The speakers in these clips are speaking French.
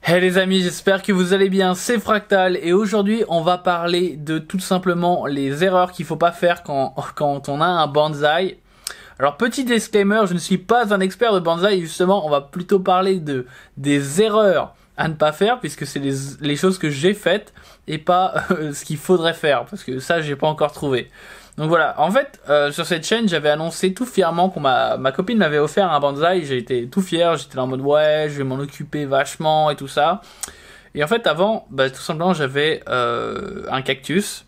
Hey les amis, j'espère que vous allez bien, c'est Fractal et aujourd'hui on va parler de tout simplement les erreurs qu'il faut pas faire quand on a un bonsaï. Alors petit disclaimer, je ne suis pas un expert de bonsaï, justement on va plutôt parler des erreurs à ne pas faire puisque c'est les choses que j'ai faites et pas ce qu'il faudrait faire parce que ça j'ai pas encore trouvé. Donc voilà, en fait, sur cette chaîne, j'avais annoncé tout fièrement qu'on ma copine m'avait offert un bonsaï, j'ai été tout fier, j'étais là en mode ouais, je vais m'en occuper vachement et tout ça. Et en fait, avant, tout simplement, j'avais un cactus.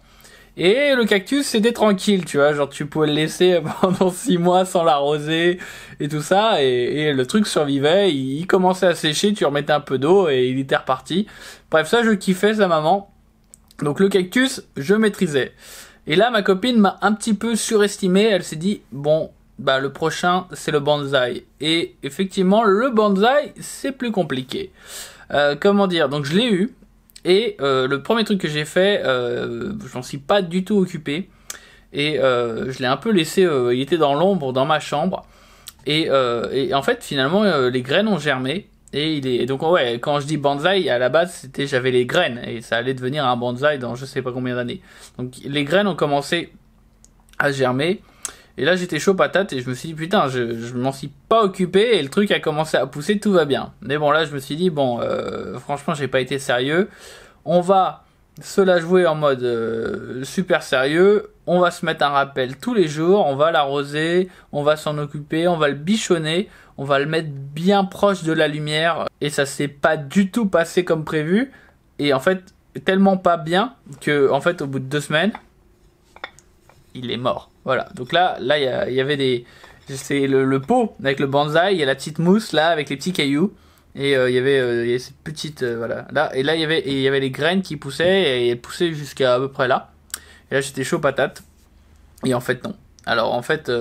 Et le cactus, c'était tranquille, tu vois, genre tu pouvais le laisser pendant 6 mois sans l'arroser et tout ça, et le truc survivait, il commençait à sécher, tu remettais un peu d'eau et il était reparti. Bref, ça je kiffais, sa maman. Donc le cactus, je maîtrisais. Et là, ma copine m'a un petit peu surestimé. Elle s'est dit, bon, le prochain, c'est le bonsaï. Et effectivement, le bonsaï, c'est plus compliqué. Comment dire? Donc, je l'ai eu. Et le premier truc que j'ai fait, je m'en suis pas du tout occupé. Et je l'ai un peu laissé, il était dans l'ombre, dans ma chambre. Et en fait, finalement, les graines ont germé. Et donc ouais, quand je dis bonsaï, à la base j'avais les graines et ça allait devenir un bonsaï dans je sais pas combien d'années. Donc les graines ont commencé à germer et là j'étais chaud patate et je me suis dit putain, je m'en suis pas occupé et le truc a commencé à pousser, tout va bien. Mais bon là je me suis dit bon, franchement j'ai pas été sérieux. On va se la jouer en mode super sérieux. On va se mettre un rappel tous les jours, on va l'arroser, on va s'en occuper, on va le bichonner, on va le mettre bien proche de la lumière. Et ça s'est pas du tout passé comme prévu. Et en fait, tellement pas bien que en fait, au bout de 2 semaines, il est mort. Voilà. Donc là, il y avait des, c'est le pot avec le bonsaï, il y a la petite mousse là avec les petits cailloux. Et il y avait cette petite voilà là, et là il y avait les graines qui poussaient et elles poussaient jusqu'à à peu près là. Et là j'étais chaud patate. Et en fait non. Alors en fait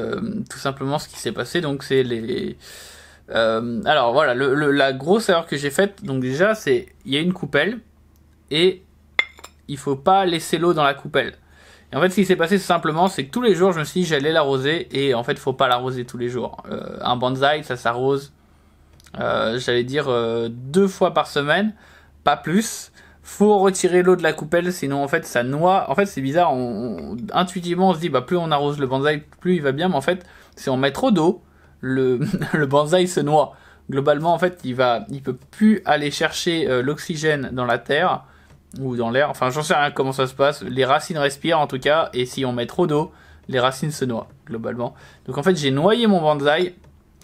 tout simplement ce qui s'est passé, donc c'est les alors voilà, la grosse erreur que j'ai faite, donc déjà c'est il y a une coupelle et il faut pas laisser l'eau dans la coupelle. Et en fait ce qui s'est passé simplement c'est que tous les jours je me suis dit j'allais l'arroser et en fait faut pas l'arroser tous les jours. Un bonsaï ça s'arrose j'allais dire 2 fois par semaine, pas plus. Faut retirer l'eau de la coupelle, sinon en fait ça noie. En fait c'est bizarre, intuitivement on se dit plus on arrose le bonsaï, plus il va bien, mais en fait si on met trop d'eau, le bonsaï se noie. Globalement en fait il peut plus aller chercher l'oxygène dans la terre ou dans l'air. Enfin j'en sais rien comment ça se passe. Les racines respirent en tout cas, et si on met trop d'eau, les racines se noient globalement. Donc en fait j'ai noyé mon bonsaï.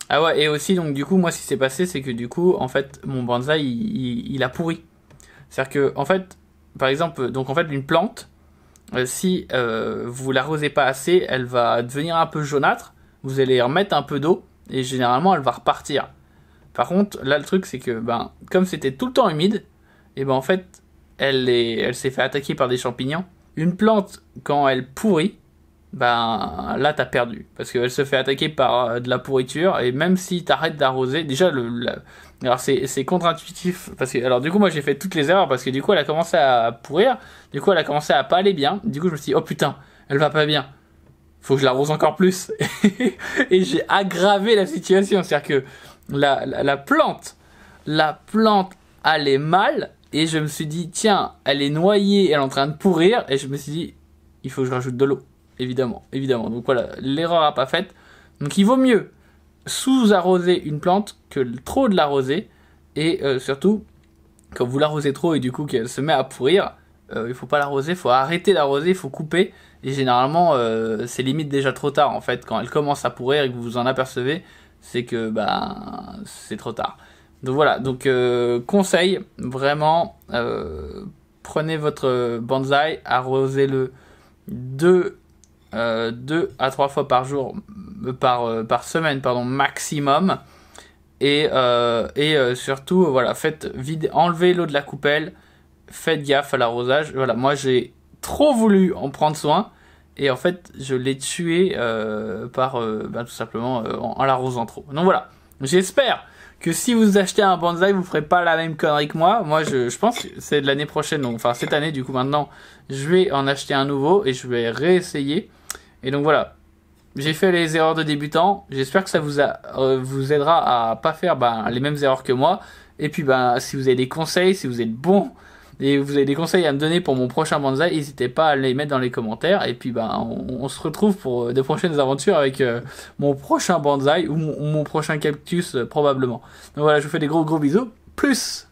Ah ouais, et aussi donc du coup moi ce qui s'est passé c'est que du coup en fait mon bonsaï il a pourri. C'est-à-dire que en fait par exemple donc en fait une plante si vous l'arrosez pas assez, elle va devenir un peu jaunâtre, vous allez remettre un peu d'eau et généralement elle va repartir. Par contre là le truc c'est que comme c'était tout le temps humide, et en fait elle s'est fait attaquer par des champignons. Une plante quand elle pourrit, là t'as perdu parce qu'elle se fait attaquer par de la pourriture, et même si t'arrêtes d'arroser déjà alors c'est contre-intuitif parce que alors du coup moi j'ai fait toutes les erreurs parce que du coup elle a commencé à pourrir, du coup elle a commencé à pas aller bien, du coup je me suis dit oh putain elle va pas bien, faut que je l'arrose encore plus et j'ai aggravé la situation. C'est-à-dire que la plante allait mal et je me suis dit tiens elle est noyée, elle est en train de pourrir, et je me suis dit il faut que je rajoute de l'eau. Évidemment. Donc voilà, l'erreur à pas faite. Donc il vaut mieux sous-arroser une plante que trop de l'arroser. Et surtout, quand vous l'arrosez trop et du coup qu'elle se met à pourrir, il faut pas l'arroser, il faut arrêter d'arroser, il faut couper. Et généralement, c'est limite déjà trop tard en fait. Quand elle commence à pourrir et que vous vous en apercevez, c'est que c'est trop tard. Donc voilà, donc conseil, vraiment, prenez votre bonsaï, arrosez-le 2 à 3 fois par jour, par semaine pardon, maximum, et surtout voilà, enlevez l'eau de la coupelle, faites gaffe à l'arrosage. Voilà, moi j'ai trop voulu en prendre soin et en fait je l'ai tué tout simplement en l'arrosant trop. Donc voilà, j'espère que si vous achetez un bonsaï, vous ferez pas la même connerie que moi. Moi, je pense que c'est de l'année prochaine, donc enfin cette année, du coup maintenant, je vais en acheter un nouveau et je vais réessayer. Et donc voilà, j'ai fait les erreurs de débutant. J'espère que ça vous aidera à pas faire les mêmes erreurs que moi Et puis bah si vous avez des conseils, si vous êtes bon et vous avez des conseils à me donner pour mon prochain bonsaï, n'hésitez pas à les mettre dans les commentaires. Et puis bah on se retrouve pour de prochaines aventures avec mon prochain bonsaï ou mon prochain cactus probablement. Donc voilà, je vous fais des gros bisous. Plus